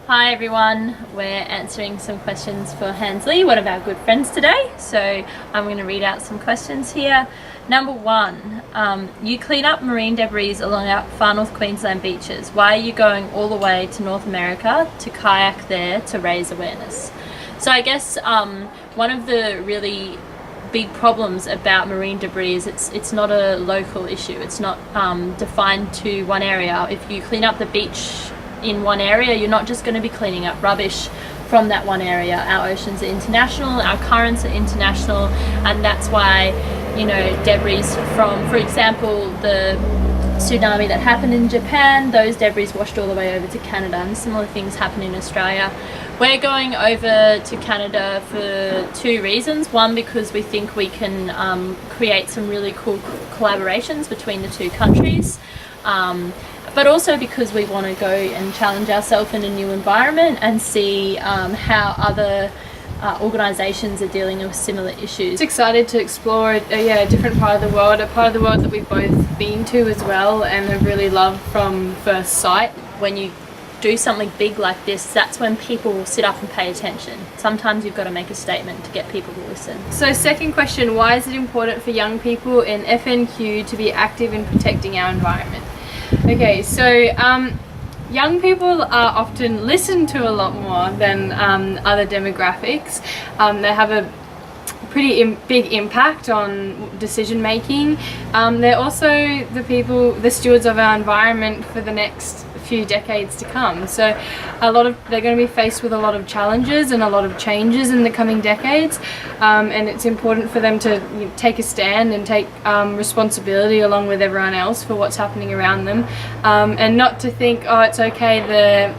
Hi everyone, we're answering some questions for Hansley, one of our good friends today. So I'm going to read out some questions here. Number one, you clean up marine debris along our far north Queensland beaches. Why are you going all the way to North America to kayak there to raise awareness? So I guess one of the really big problems about marine debris is it's not a local issue. It's not defined to one area. If you clean up the beach in one area, you're not just going to be cleaning up rubbish from that one area. Our oceans are international, our currents are international, and that's why, you know, debris from, for example, the tsunami that happened in Japan, those debris washed all the way over to Canada, and similar things happen in Australia. We're going over to Canada for two reasons. One, because we think we can create some really cool collaborations between the two countries. But also because we want to go and challenge ourselves in a new environment and see how other organisations are dealing with similar issues. Just excited to explore a different part of the world, a part of the world that we've both been to as well and have really loved from first sight. When you do something big like this, that's when people will sit up and pay attention. Sometimes you've got to make a statement to get people to listen. So second question, why is it important for young people in FNQ to be active in protecting our environment? Okay, so young people are often listened to a lot more than other demographics. They have a pretty big impact on decision making. They're also the stewards of our environment for the next few decades to come. So they're going to be faced with a lot of challenges and a lot of changes in the coming decades, and it's important for them to take a stand and take responsibility along with everyone else for what's happening around them, and not to think, oh, it's okay, the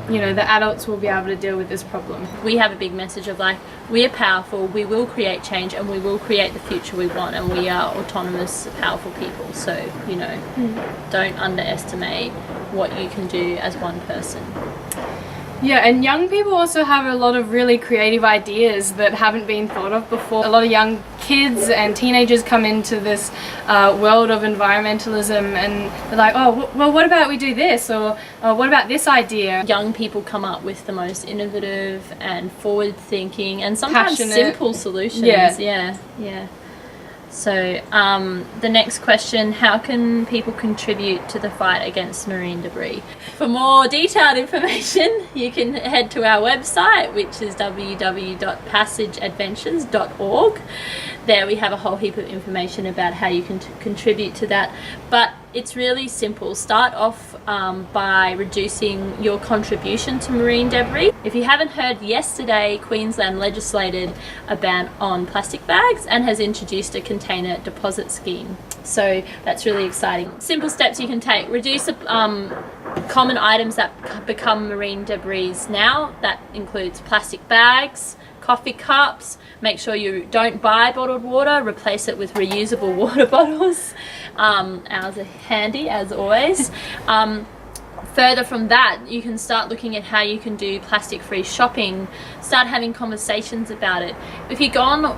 adults will be able to deal with this problem. We have a big message of like, we are powerful, we will create change, and we will create the future we want, and we are autonomous, powerful people. So, you know, don't underestimate what you can do as one person. Yeah, and young people also have a lot of really creative ideas that haven't been thought of before. A lot of young kids and teenagers come into this world of environmentalism and they're like, oh, well, what about we do this? Or what about this idea? Young people come up with the most innovative and forward-thinking and sometimes Passionate. Simple solutions. Yeah. So the next question, how can people contribute to the fight against marine debris? For more detailed information, you can head to our website, which is www.passageadventures.org. There we have a whole heap of information about how you can contribute to that. But it's really simple. Start off by reducing your contribution to marine debris. If you haven't heard, yesterday Queensland legislated a ban on plastic bags and has introduced a container deposit scheme. So that's really exciting. Simple steps you can take. Reduce common items that become marine debris now. That includes plastic bags, coffee cups. Make sure you don't buy bottled water, replace it with reusable water bottles. Ours are handy as always. Further from that, you can start looking at how you can do plastic-free shopping. Start having conversations about it. If you go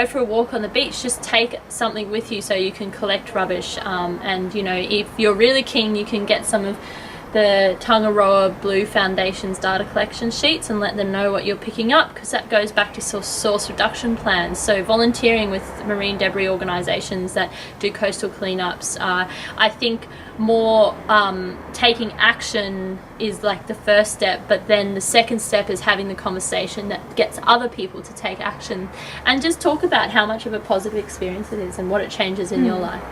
for a walk on the beach, just take something with you so you can collect rubbish. And you know, if you're really keen, you can get some of the Tangaroa Blue Foundation's data collection sheets and let them know what you're picking up, because that goes back to source reduction plans. So volunteering with marine debris organisations that do coastal cleanups. I think more taking action is like the first step, but then the second step is having the conversation that gets other people to take action and just talk about how much of a positive experience it is and what it changes in your life.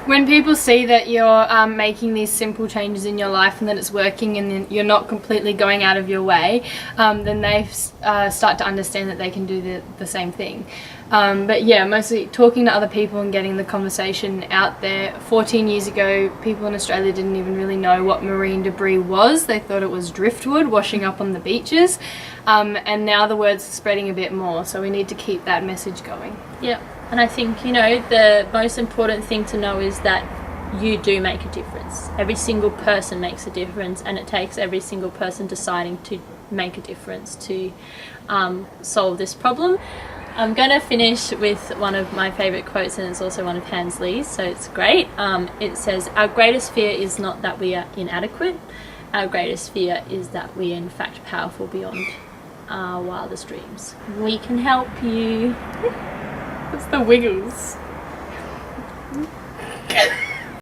When people see that you're making these simple changes in your life and that it's working and then you're not completely going out of your way, then they start to understand that they can do the same thing. But yeah, mostly talking to other people and getting the conversation out there. 14 years ago, people in Australia didn't even really know what marine debris was. They thought it was driftwood washing up on the beaches. And now the word's spreading a bit more, so we need to keep that message going. Yeah. And I think, you know, the most important thing to know is that you do make a difference. Every single person makes a difference, and it takes every single person deciding to make a difference to solve this problem. I'm going to finish with one of my favourite quotes, and it's also one of Hansley's, so it's great. It says, "Our greatest fear is not that we are inadequate. our greatest fear is that we are in fact powerful beyond our wildest dreams. We can help you. It's the Wiggles.